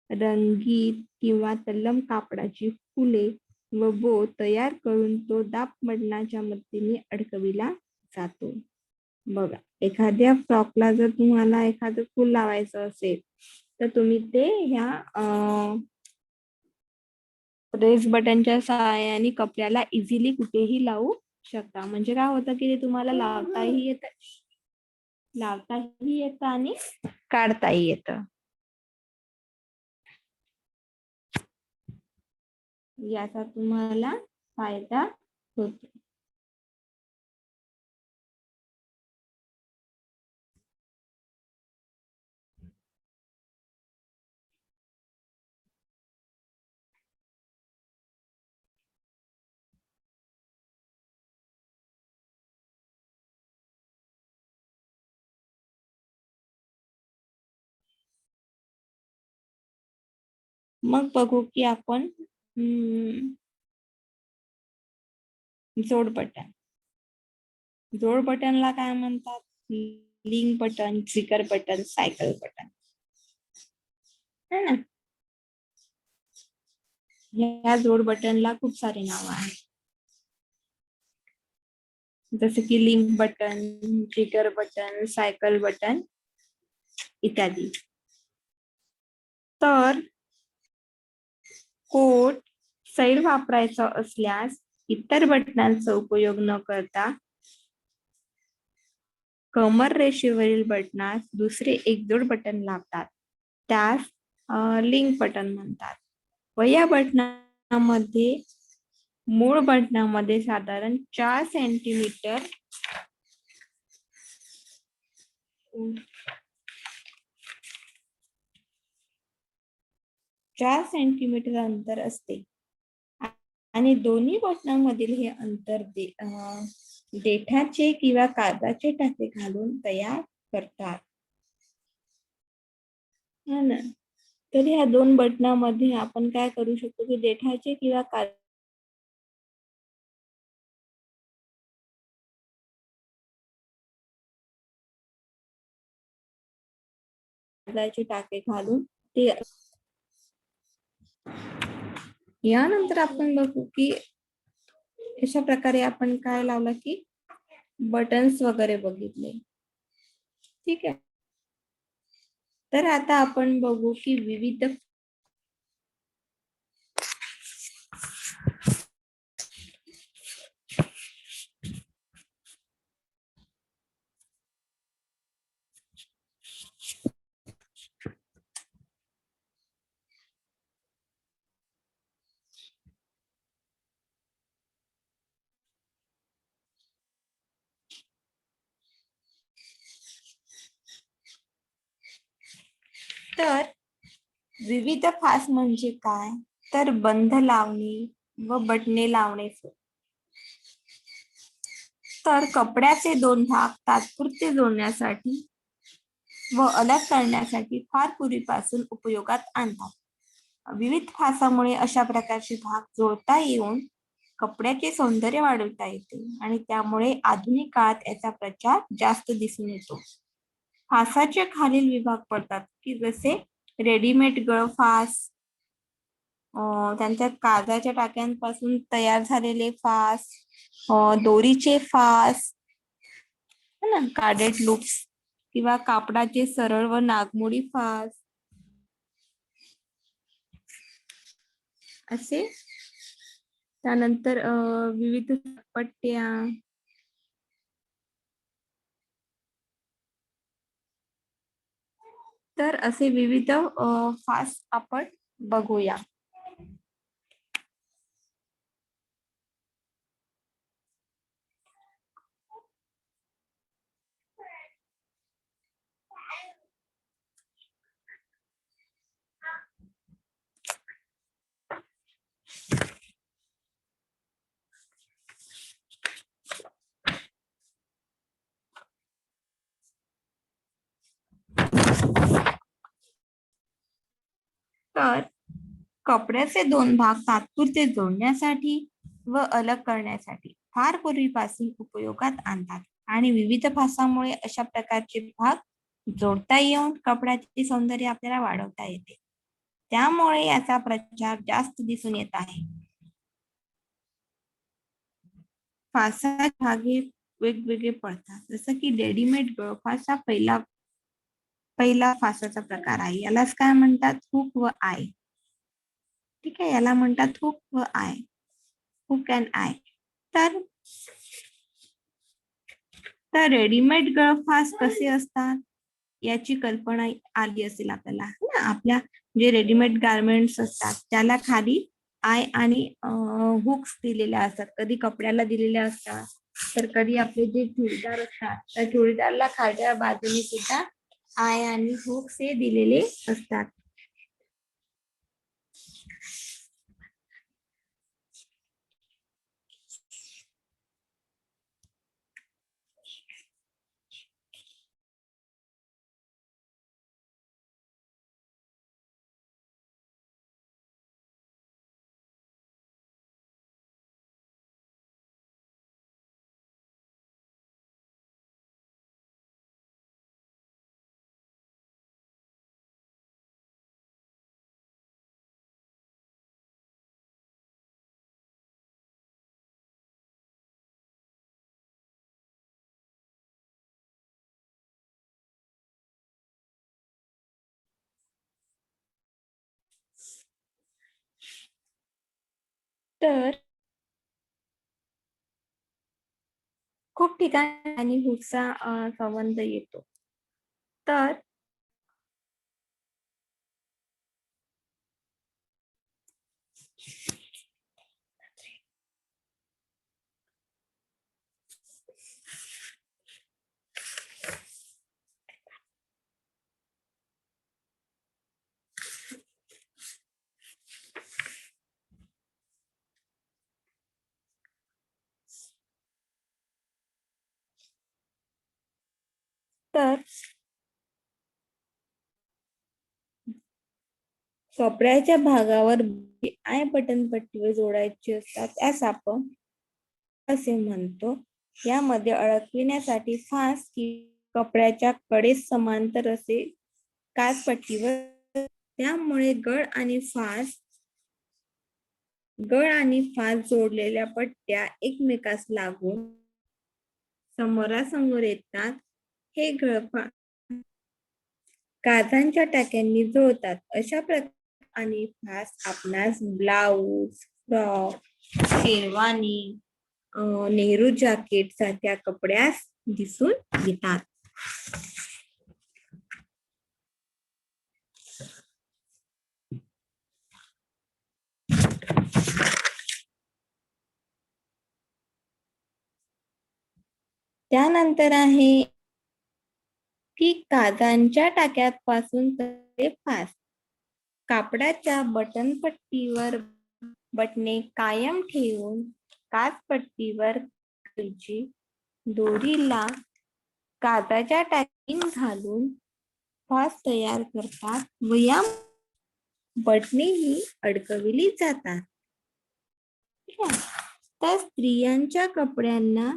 रंगीत किंवा तल्लम कापडाची फुले व बो तयार करून तो दाब बटनाच्या मदतीने अडकविला जातो. बघा, एखाद्या फ्रॉकला जर तुम्हाला एखादं फूल लावायचं असेल तर तुम्ही ते ह्या प्रेस बटनच्या सहाय्याने कपड्याला इझिली कुठेही लावू शकता. म्हणजे काय होतं की ते तुम्हाला लावताही येतं आणि काढताही येतं. याचा तुम्हाला फायदा होतो. मग बघू की आपण जोड बटनला काय म्हणतात? Link button, trigger button, cycle button, है ना. या जोड बटनला खूप सारे नाव आहेत, जसे की link button, trigger button, cycle button इत्यादी. तर कोट सैल वापरायचा असल्यास इतर बटनांचा उपयोग न करता कमर रेषेवरील बटनास दुसरे एकजोड बटन लावतात. त्यास लिंक बटन म्हणतात. व या बटनामध्ये मूळ बटनामध्ये साधारण 4 सेंटीमीटर अंतर असते आणि दोन्ही बटनांमधील हे अंतर देठाचे किंवा कागदाचे टाके घालून तयार करतात. हा ना. तर ह्या दोन बटनामध्ये आपण काय करू शकतो की देठाचे किंवा कागदाचे टाके घालून ते. यानंतर आपण बघू की अशा प्रकारे आपण काय लावलं की बटन्स वगैरे बघितले. ठीक आहे. तर आता आपण बघू की विविध तर विविध फास म्हणजे काय? तर बंध लावणे व बटणे लावणे. तर कपड्याचे दोन भाग तात्पुरते जोडण्यासाठी व अलग करण्यासाठी फार पूर्वीपासून उपयोगात आणतात. विविध फासामुळे अशा प्रकारचे भाग जोडता येऊन कपड्याचे सौंदर्य वाढवता येते आणि त्यामुळे आधुनिक काळात याचा प्रचार जास्त दिसून येतो. फासाचे खालील विभाग पडतात की जसे रेडीमेड गळफास, त्यांच्या कागदाच्या टाक्यांपासून तयार झालेले फास, दोरीचे फास, है ना, कार्डेड लूप्स किंवा कापडाचे सरळ व नागमोडी फास असे. त्यानंतर विविध पट्ट्या, तर असे विविध फास आपण बघूया. तर कपड्याचे दोन भाग तात्पुरते जोडण्यासाठी व अलग करण्यासाठी फार पूर्वीपासून उपयोगात आणतात आणि विविध फासामुळे अशा प्रकारचे भाग जोडता येऊन कपड्याचे सौंदर्य आपल्याला वाढवता येते. त्यामुळे याचा प्रचार जास्त दिसून येत आहे. फासाचे भाग हे वेगवेगळे पडतात, जसं की रेडीमेड गळफास हा पहिला फासाचा प्रकार आहे. यालाच काय म्हणतात, हुक व आय. ठीक आहे, याला म्हणतात हुक व आय, हुक अँड आय. तर रेडीमेड गळफास कसे असतात याची कल्पना आली असेल आपल्याला ना. आपल्या जे रेडीमेड गारमेंट्स असतात त्याला खाली आय आणि हुक्स दिलेल्या असतात. कधी कपड्याला दिलेल्या असतात, तर कधी आपले जे चुडीदार असतात त्या चुडीदारला खालच्या बाजूने सुद्धा आय आणि हुक्स हे दिलेले असतात. तर खूप ठिकाणी आणि हुकचा संबंध येतो. तर तर कपड्याच्या भागावर आय बटन पट्टीवर जोडायची असतात, त्यास आपण असे म्हणतो. यामध्ये अडकविण्यासाठी फास की कपड्याच्या कडेस समांतर असे काचपट्टीवर, त्यामुळे गळ आणि फास जोडलेल्या पट्ट्या एकमेकास लागून समोरासमोर येतात. हे गळफास काचांच्या टाक्यांनी जुळतात. अशा प्रकारे आणि फास आपणास blouse, frock, sherwani, Nehru jacket सारख्या कपड्यास दिसून येतात. त्यानंतर आहे की काचांच्या टाक्यापासून फास कापडाच्या बटनपट्टीवर बटणे कायम ठेवून काचपट्टीवर दोरीला काचाच्या टाकीत घालून फास तयार करतात व या बटणे ही अडकविली जातात. तर स्त्रियांच्या कपड्यांना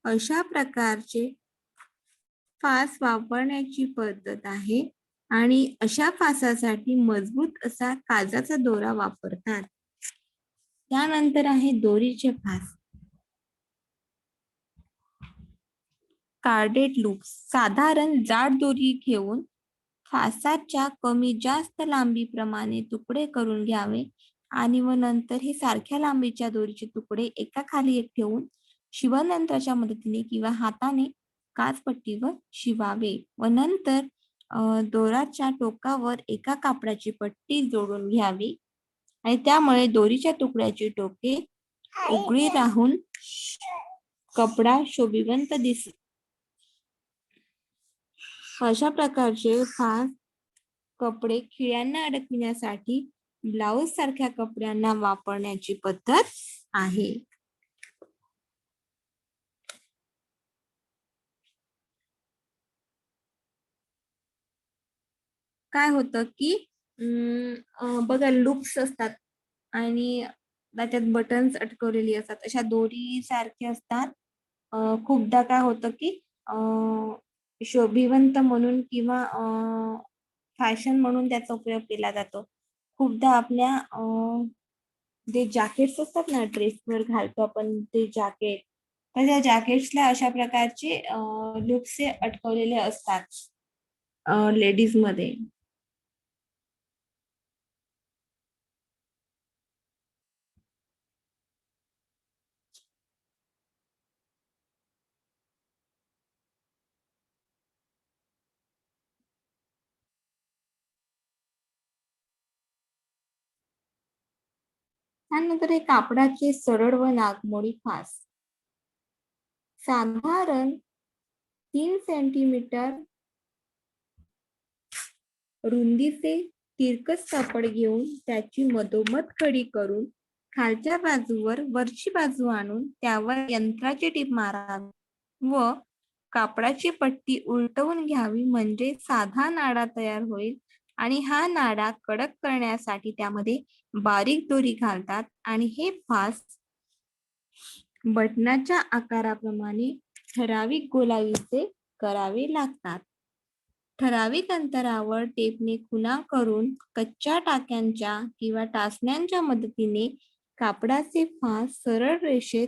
अशा प्रकारचे फास वापरण्याची पद्धत आहे आणि अशा फासासाठी मजबूत असा काचाचा दोरा वापरतात. त्यानंतर आहे दोरीचे फास. कार्डेड लूप साधारण जाड दोरी घेऊन फासाच्या कमी जास्त लांबीप्रमाणे तुकडे करून घ्यावे आणि व नंतर हे सारख्या लांबीच्या दोरीचे तुकडे एका खाली एक ठेवून शिवणयंत्राच्या मदतीने किंवा हाताने काचपट्टीवर शिवावे व नंतर दोराच्या टोकावर एका कापडाची पट्टी जोडून घ्यावी आणि त्यामुळे दोरीच्या तुकड्याची टोके उघडी राहून कपडा शोभिवंत दिसेल. अशा प्रकारचे फास कपडे खिळ्यांना अडकविण्यासाठी ब्लाऊज सारख्या कपड्यांना वापरण्याची पद्धत आहे. काय होतं की बघा लूप्स असतात आणि त्याच्यात बटन्स अटकवलेली असतात, अशा दोरी सारखे असतात. खूपदा काय होतं की शोभिवंत म्हणून किंवा फॅशन म्हणून त्याचा उपयोग केला जातो. खूपदा आपल्या जे जॅकेट्स असतात ना, ड्रेसवर घालतो आपण ते जॅकेट, तर त्या जॅकेट्सला अशा प्रकारचे लूप्स अटकवलेले असतात लेडीज मध्ये. त्यानंतर हे कापडाचे सरळ व नागमोडी फास साधारण 3 सेंटीमीटर रुंदीचे तिरकस कापड घेऊन त्याची मधोमध कडी करून खालच्या बाजूवर वरची बाजू आणून त्यावर यंत्राची टीप मारावी व कापडाची पट्टी उलटवून घ्यावी, म्हणजे साधा नाडा तयार होईल. आणि हा नाडा कडक करण्यासाठी त्यामध्ये बारीक दोरी घालतात आणि हे फास बटनाच्या आकाराप्रमाणे ठराविक गोलावीचे करावे लागतात. ठराविक अंतरावर टेपने खुणा करून कच्च्या टाक्यांच्या किंवा टाचण्यांच्या मदतीने कापडाचे फास सरळ रेषेत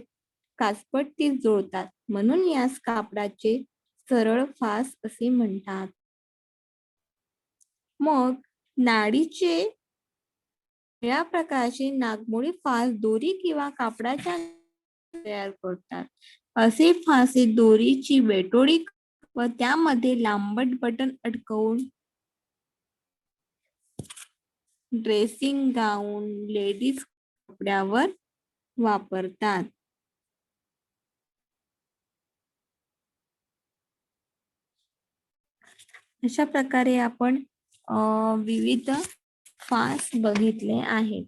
काचपट्टीत जोडतात, म्हणून यास कापडाचे सरळ फास असे म्हणतात. मग नाडीचे या प्रकारचे नागमोडी फास दोरी किंवा कापडाच्या तयार करतात. असे फासे दोरीची वेटोळी व त्यामध्ये लांबट बटन अडकवून ड्रेसिंग गाऊन, लेडीज कपड्यावर वापरतात. अशा प्रकारे आपण विविध फास बघितले आहेत.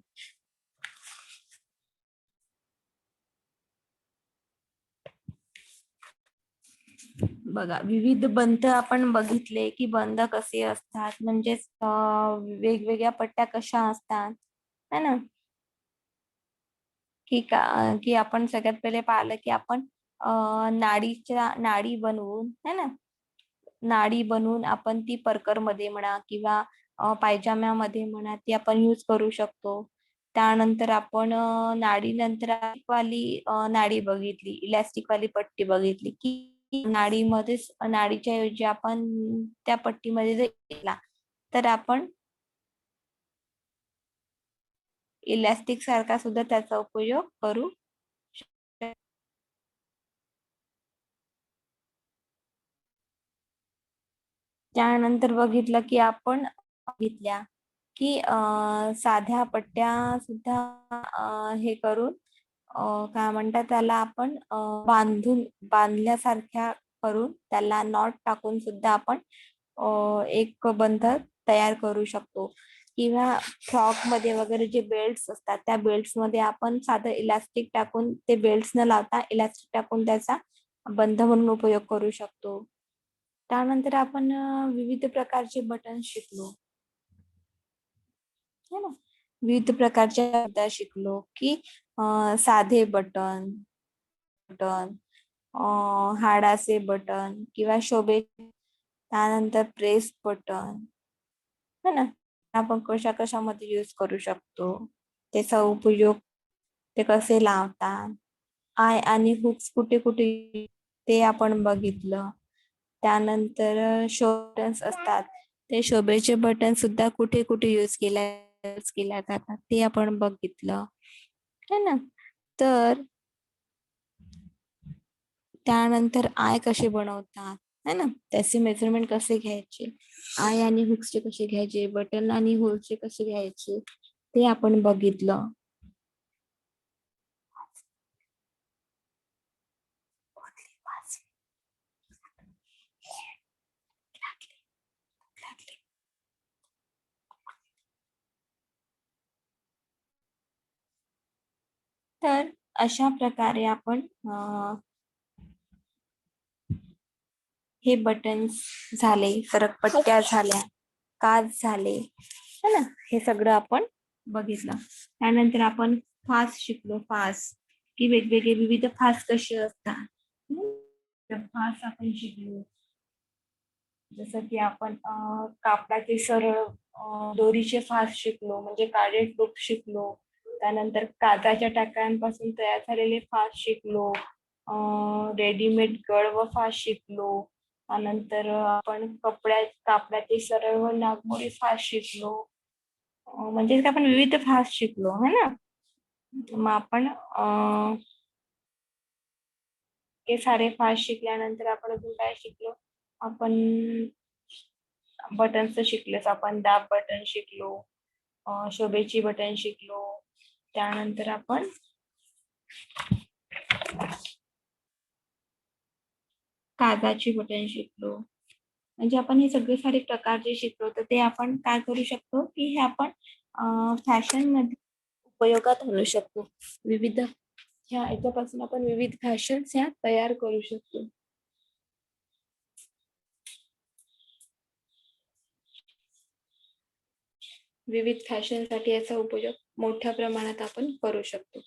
बघा, विविध बंध आपण बघितले की बंध कसे असतात, म्हणजेच वेगवेगळ्या पट्ट्या कशा असतात, है ना. की आपण सगळ्यात पहिले पाहिलं की आपण नाडी बनवून, है ना, नाडी बनवून आपण ती परकर मध्ये म्हणा किंवा पायजाम्यामध्ये म्हणा ती आपण यूज करू शकतो. त्यानंतर आपण नाडी नंतर वाली नाडी बघितली, इलास्टिक वाली पट्टी बघितली की नाडीमध्येच नाडीच्या ऐवजी आपण त्या पट्टीमध्ये जर केला तर आपण इलास्टिक सारखा सुद्धा त्याचा उपयोग करू शकतो. त्यानंतर बघितलं की आपण बघितल्या की साध्या पट्ट्या सुद्धा हे करून काय म्हणतात त्याला आपण बांधल्यासारख्या करून त्याला नॉट टाकून सुद्धा आपण एक बंध तयार करू शकतो. किंवा फ्रॉक मध्ये वगैरे जे बेल्ट्स असतात त्या बेल्ट्स मध्ये आपण साधं इलास्टिक टाकून ते बेल्ट्स न लावता इलास्टिक टाकून त्याचा बंध म्हणून उपयोग करू शकतो. त्यानंतर आपण विविध प्रकारचे बटन शिकलो, है ना. विविध प्रकारच्या शब्द शिकलो की साधे बटन, बटन, हाडाचे बटन किंवा शोभे, त्यानंतर प्रेस बटन, है ना. आपण कशा कशामध्ये यूज करू शकतो, त्याचा उपयोग ते कसे लावतात, आय आणि हुक्स कुठे कुठे ते आपण बघितलं. त्यानंतर बटन्स असतात, ते शोभेचे बटन सुद्धा कुठे कुठे यूज केल्या जातात ते आपण बघितलं, है ना. तर त्यानंतर आय कसे बनवतात, है ना, त्याचे मेजरमेंट कसे घ्यायचे, आय आणि हुक्सचे कसे घ्यायचे, बटन आणि होलचे कसे घ्यायचे ते आपण बघितलं. तर अशा प्रकारे आपण हे बटन्स झाले, सरकपट्ट्या झाल्या, काच झाले, है ना, हे सगळं आपण बघितलं. त्यानंतर आपण फास शिकलो, फास की वेगवेगळे विविध फास कसे असतात. फास आपण शिकलो, जसं की आपण कापडाचे सरळ दोरीचे फास शिकलो, म्हणजे काळे टोप शिकलो. त्यानंतर काचाच्या टाक्यांपासून तयार झालेले फास शिकलो. रेडीमेड गळ व फास शिकलो. त्यानंतर आपण कापडाचे सरळ व नागमोडी फास शिकलो. म्हणजे आपण विविध फास शिकलो, है ना. मग आपण हे सारे फास शिकल्यानंतर आपण अजून काय शिकलो, आपण बटन्स शिकलोच, आपण दाब बटन शिकलो, शोभेची बटन शिकलो. त्यानंतर आपण कागदाची बटन शिकलो. म्हणजे आपण हे सगळे सारे प्रकार जे शिकलो, तर ते आपण काय करू शकतो, की हे आपण फॅशन मध्ये उपयोगात आणू शकतो. विविध याच्यापासून आपण विविध फॅशन्स ह्या तयार करू शकतो. विविध फॅशनसाठी याचा उपयोग मोठ्या प्रमाणात आपण करू शकतो.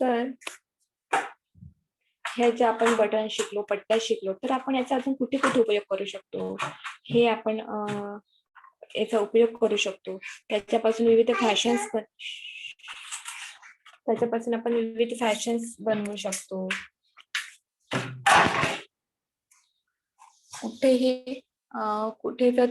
तर हे जे आपण बटन शिकलो, पट्ट्या शिकलो, तर आपण याचा अजून कुठे कुठे उपयोग करू शकतो, हे आपण याचा उपयोग करू शकतो. त्याच्यापासून आपण विविध फॅशन्स बनवू शकतो. कुठे जर